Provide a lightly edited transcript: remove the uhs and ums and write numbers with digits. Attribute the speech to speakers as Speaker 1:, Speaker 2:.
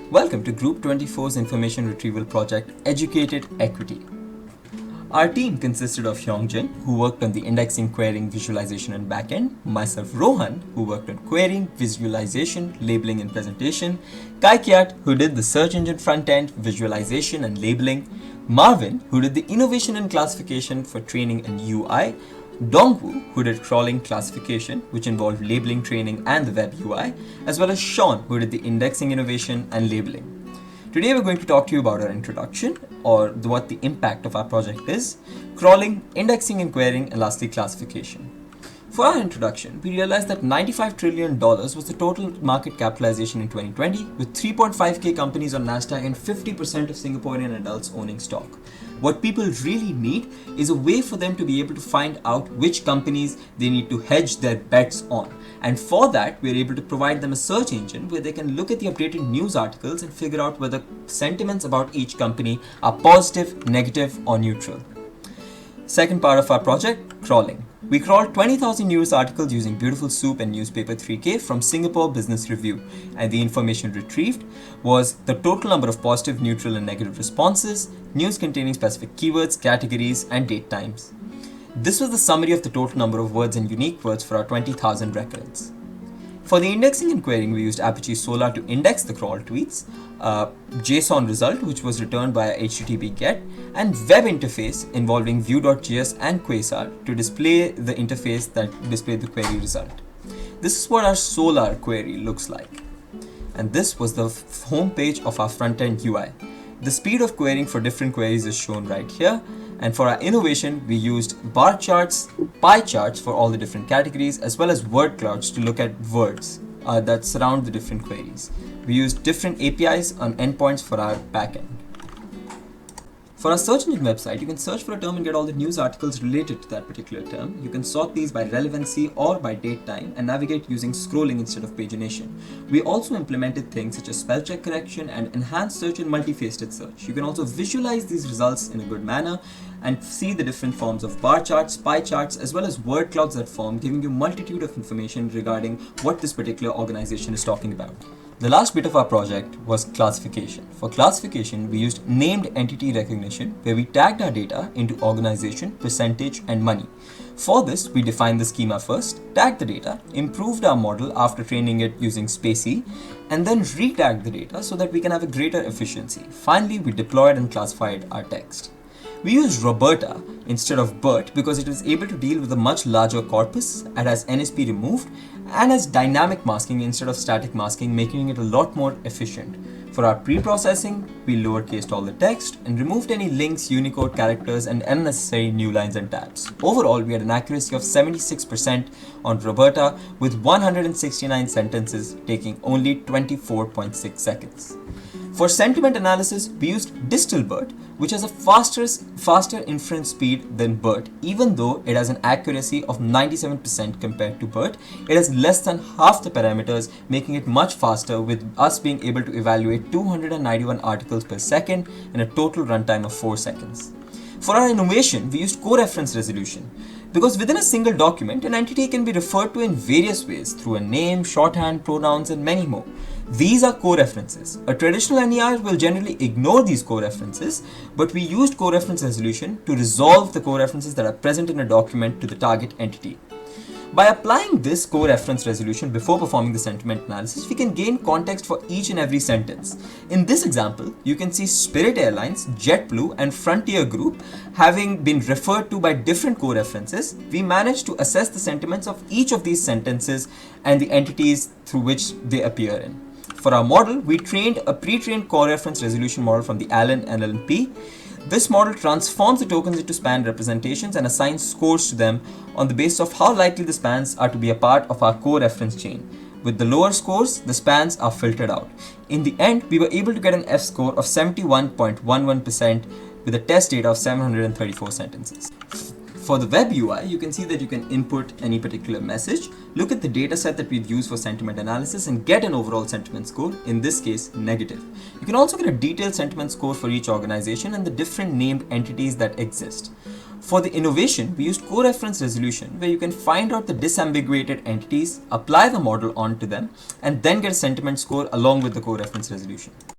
Speaker 1: Welcome to Group 24's Information Retrieval project, Educated Equity. Our team consisted of Hyungjin, who worked on the indexing, querying, visualization and backend, myself Rohan, who worked on querying, visualization, labeling and presentation, Kaikyat, who did the search engine front end, visualization and labeling, Marvin, who did the innovation and classification for training and UI, Dongwoo, who did crawling classification, which involved labeling training and the web UI, as well as Sean, who did the indexing innovation and labeling. Today we're going to talk to you about our introduction, or what the impact of our project is, crawling, indexing and querying, and lastly classification. For our introduction, we realized that $95 trillion was the total market capitalization in 2020, with 3.5k companies on Nasdaq and 50% of Singaporean adults owning stock. What people really need is a way for them to be able to find out which companies they need to hedge their bets on. And for that, we're able to provide them a search engine where they can look at the updated news articles and figure out whether sentiments about each company are positive, negative, or neutral. Second part of our project, crawling. We crawled 20,000 news articles using Beautiful Soup and Newspaper 3K from Singapore Business Review, and the information retrieved was the total number of positive, neutral and negative responses, news containing specific keywords, categories and date times. This was the summary of the total number of words and unique words for our 20,000 records. For the indexing and querying, we used Apache Solr to index the crawl tweets, JSON result, which was returned via HTTP GET, and web interface involving Vue.js and Quasar to display the interface that displayed the query result. This is what our Solr query looks like. And this was the home page of our front-end UI. The speed of querying for different queries is shown right here. And for our innovation, we used bar charts, pie charts for all the different categories, as well as word clouds to look at words that surround the different queries. We used different APIs on endpoints for our backend. For our search engine website, you can search for a term and get all the news articles related to that particular term. You can sort these by relevancy or by date time and navigate using scrolling instead of pagination. We also implemented things such as spell check correction and enhanced search and multi-faceted search. You can also visualize these results in a good manner and see the different forms of bar charts, pie charts, as well as word clouds that form, giving you multitude of information regarding what this particular organization is talking about. The last bit of our project was classification. For classification, we used named entity recognition, where we tagged our data into organization, percentage, and money. For this, we defined the schema first, tagged the data, improved our model after training it using Spacey, and then re-tagged the data so that we can have a greater efficiency. Finally, we deployed and classified our text. We used Roberta instead of BERT because it was able to deal with a much larger corpus and has NSP removed and has dynamic masking instead of static masking, making it a lot more efficient. For our pre-processing, we lowercased all the text and removed any links, Unicode characters and unnecessary new lines and tabs. Overall, we had an accuracy of 76% on Roberta with 169 sentences taking only 24.6 seconds. For sentiment analysis, we used DistilBERT, which has a faster inference speed than BERT. Even though it has an accuracy of 97% compared to BERT, it has less than half the parameters, making it much faster, with us being able to evaluate 291 articles per second in a total runtime of 4 seconds. For our innovation, we used co-reference resolution. Because within a single document, an entity can be referred to in various ways through a name, shorthand, pronouns, and many more. These are co-references. A traditional NER will generally ignore these co-references, but we used co-reference resolution to resolve the co-references that are present in a document to the target entity. By applying this co-reference resolution before performing the sentiment analysis, we can gain context for each and every sentence. In this example, you can see Spirit Airlines, JetBlue, and Frontier Group having been referred to by different co-references. We managed to assess the sentiments of each of these sentences and the entities through which they appear in. For our model, we trained a pre-trained co-reference resolution model from the Allen NLP. This model transforms the tokens into span representations and assigns scores to them on the basis of how likely the spans are to be a part of our co-reference chain. With the lower scores, the spans are filtered out. In the end, we were able to get an F score of 71.11% with a test data of 734 sentences. For the web UI, you can see that you can input any particular message, look at the data set that we've used for sentiment analysis and get an overall sentiment score, in this case negative. You can also get a detailed sentiment score for each organization and the different named entities that exist. For the innovation, we used co-reference resolution, where you can find out the disambiguated entities, apply the model onto them, and then get a sentiment score along with the co-reference resolution.